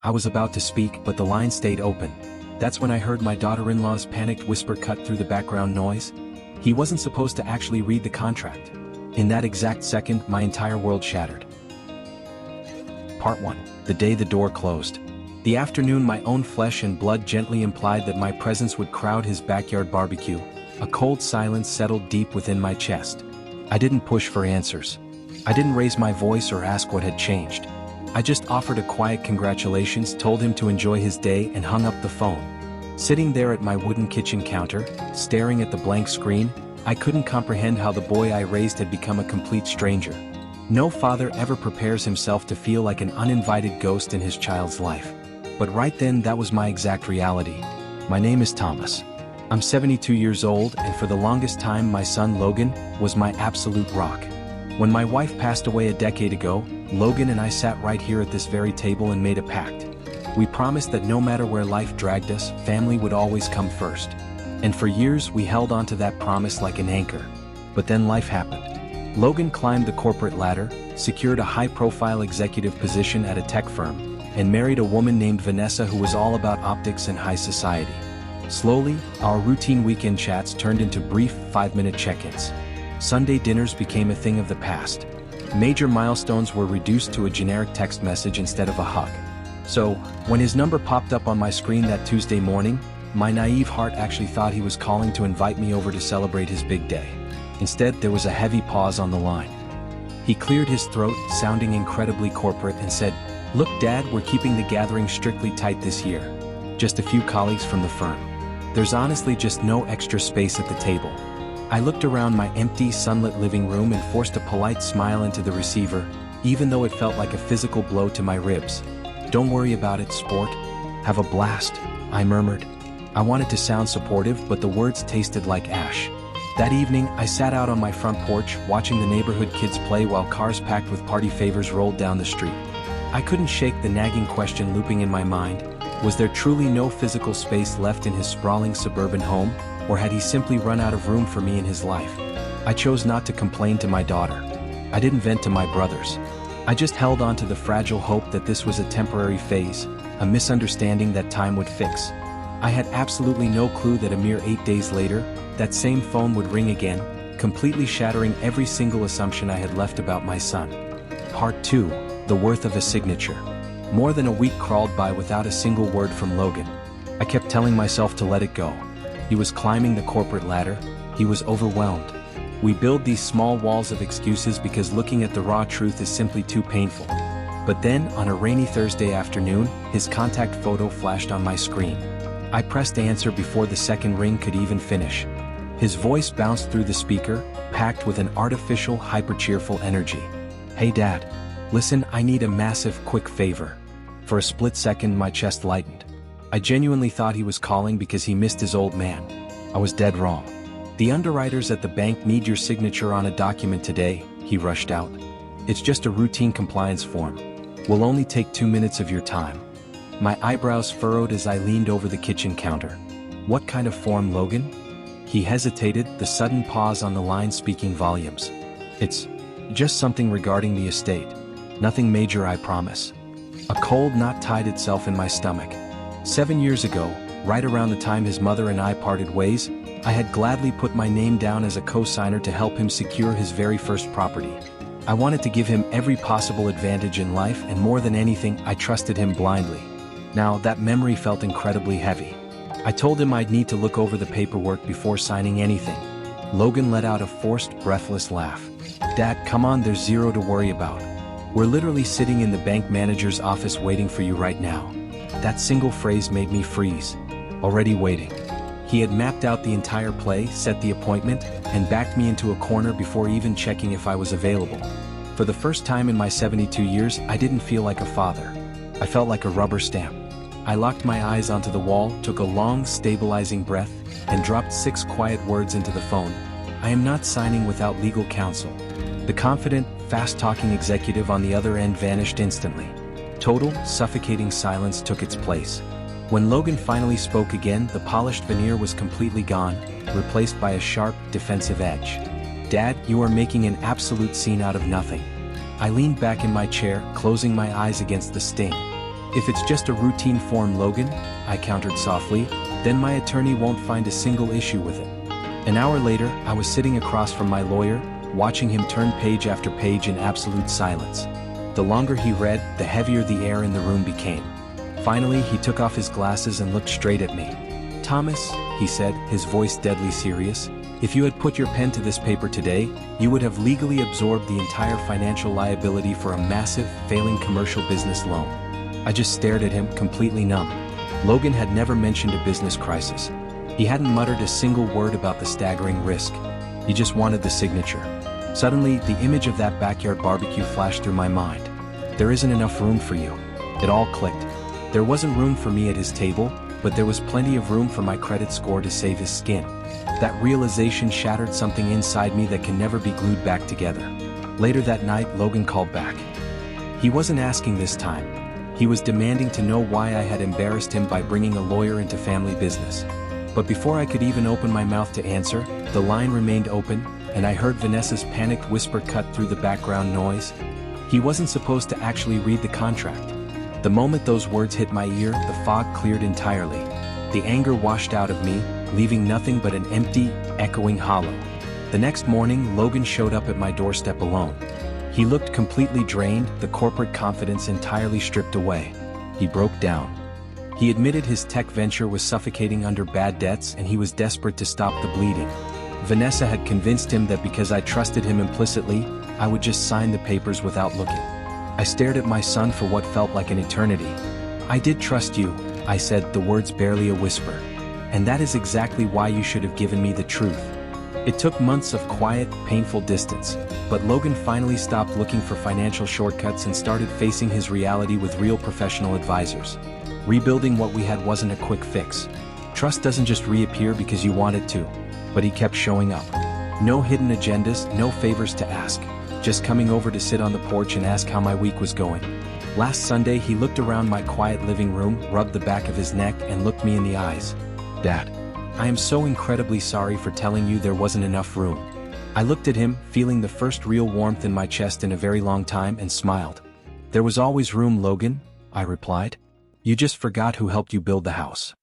I was about to speak, but the line stayed open. That's when I heard my daughter-in-law's panicked whisper cut through the background noise. He wasn't supposed to actually read the contract. In that exact second, my entire world shattered. Part 1. The day the door closed. The afternoon my own flesh and blood gently implied that my presence would crowd his backyard barbecue. A cold silence settled deep within my chest. I didn't push for answers. I didn't raise my voice or ask what had changed. I just offered a quiet congratulations, told him to enjoy his day, and hung up the phone. Sitting there at my wooden kitchen counter, staring at the blank screen, I couldn't comprehend how the boy I raised had become a complete stranger. No father ever prepares himself to feel like an uninvited ghost in his child's life. But right then, that was my exact reality. My name is Thomas. I'm 72 years old, and for the longest time my son Logan was my absolute rock. When my wife passed away a decade ago, Logan and I sat right here at this very table and made a pact. We promised that no matter where life dragged us, family would always come first. And for years we held on to that promise like an anchor. But then life happened. Logan climbed the corporate ladder, secured a high-profile executive position at a tech firm, and married a woman named Vanessa who was all about optics and high society. Slowly, our routine weekend chats turned into brief 5-minute check-ins. Sunday dinners became a thing of the past. Major milestones were reduced to a generic text message instead of a hug. So, when his number popped up on my screen that Tuesday morning, my naive heart actually thought he was calling to invite me over to celebrate his big day. Instead, there was a heavy pause on the line. He cleared his throat, sounding incredibly corporate, and said, "Look, Dad, we're keeping the gathering strictly tight this year. Just a few colleagues from the firm. There's honestly just no extra space at the table." I looked around my empty, sunlit living room and forced a polite smile into the receiver, even though it felt like a physical blow to my ribs. "Don't worry about it, sport. Have a blast," I murmured. I wanted to sound supportive, but the words tasted like ash. That evening, I sat out on my front porch, watching the neighborhood kids play while cars packed with party favors rolled down the street. I couldn't shake the nagging question looping in my mind. Was there truly no physical space left in his sprawling suburban home, or had he simply run out of room for me in his life? I chose not to complain to my daughter. I didn't vent to my brothers. I just held on to the fragile hope that this was a temporary phase, a misunderstanding that time would fix. I had absolutely no clue that a mere 8 days later, that same phone would ring again, completely shattering every single assumption I had left about my son. Part 2. The worth of a signature. More than a week crawled by without a single word from Logan. I kept telling myself to let it go. He was climbing the corporate ladder. He was overwhelmed. We build these small walls of excuses because looking at the raw truth is simply too painful. But then, on a rainy Thursday afternoon, his contact photo flashed on my screen. I pressed answer before the second ring could even finish. His voice bounced through the speaker, packed with an artificial, hyper-cheerful energy. "Hey Dad. Listen, I need a massive, quick favor." For a split second, my chest lightened. I genuinely thought he was calling because he missed his old man. I was dead wrong. "The underwriters at the bank need your signature on a document today," he rushed out. "It's just a routine compliance form. Will only take 2 minutes of your time." My eyebrows furrowed as I leaned over the kitchen counter. "What kind of form, Logan?" He hesitated, the sudden pause on the line speaking volumes. "It's just something regarding the estate. Nothing major, I promise." A cold knot tied itself in my stomach. 7 years ago, right around the time his mother and I parted ways, I had gladly put my name down as a co-signer to help him secure his very first property. I wanted to give him every possible advantage in life, and more than anything, I trusted him blindly. Now, that memory felt incredibly heavy. I told him I'd need to look over the paperwork before signing anything. Logan let out a forced, breathless laugh. "Dad, come on, there's zero to worry about. We're literally sitting in the bank manager's office waiting for you right now." That single phrase made me freeze. Already waiting. He had mapped out the entire play, set the appointment, and backed me into a corner before even checking if I was available. For the first time in my 72 years, I didn't feel like a father. I felt like a rubber stamp. I locked my eyes onto the wall, took a long, stabilizing breath, and dropped 6 quiet words into the phone. "I am not signing without legal counsel." The confident, fast-talking executive on the other end vanished instantly. Total, suffocating silence took its place. When Logan finally spoke again, the polished veneer was completely gone, replaced by a sharp, defensive edge. "Dad, you are making an absolute scene out of nothing." I leaned back in my chair, closing my eyes against the sting. If it's just a routine form, Logan, I countered softly, then my attorney won't find a single issue with it. An hour later, I was sitting across from my lawyer, watching him turn page after page in absolute silence. The longer he read, the heavier the air in the room became. Finally, he took off his glasses and looked straight at me. "Thomas," he said, his voice deadly serious, "if you had put your pen to this paper today, you would have legally absorbed the entire financial liability for a massive, failing commercial business loan." I just stared at him, completely numb. Logan had never mentioned a business crisis. He hadn't muttered a single word about the staggering risk. He just wanted the signature. Suddenly, the image of that backyard barbecue flashed through my mind. "There isn't enough room for you." It all clicked. There wasn't room for me at his table, but there was plenty of room for my credit score to save his skin. That realization shattered something inside me that can never be glued back together. Later that night, Logan called back. He wasn't asking this time. He was demanding to know why I had embarrassed him by bringing a lawyer into family business. But before I could even open my mouth to answer, the line remained open, and I heard Vanessa's panicked whisper cut through the background noise. He wasn't supposed to actually read the contract. The moment those words hit my ear, the fog cleared entirely. The anger washed out of me, leaving nothing but an empty, echoing hollow. The next morning, Logan showed up at my doorstep alone. He looked completely drained, the corporate confidence entirely stripped away. He broke down. He admitted his tech venture was suffocating under bad debts and he was desperate to stop the bleeding. Vanessa had convinced him that because I trusted him implicitly, I would just sign the papers without looking. I stared at my son for what felt like an eternity. "I did trust you," I said, the words barely a whisper. "And that is exactly why you should have given me the truth." It took months of quiet, painful distance, but Logan finally stopped looking for financial shortcuts and started facing his reality with real professional advisors. Rebuilding what we had wasn't a quick fix. Trust doesn't just reappear because you want it to. But he kept showing up. No hidden agendas, no favors to ask. Just coming over to sit on the porch and ask how my week was going. Last Sunday, he looked around my quiet living room, rubbed the back of his neck, and looked me in the eyes. "Dad, I am so incredibly sorry for telling you there wasn't enough room." I looked at him, feeling the first real warmth in my chest in a very long time, and smiled. "There was always room, Logan," I replied. "You just forgot who helped you build the house."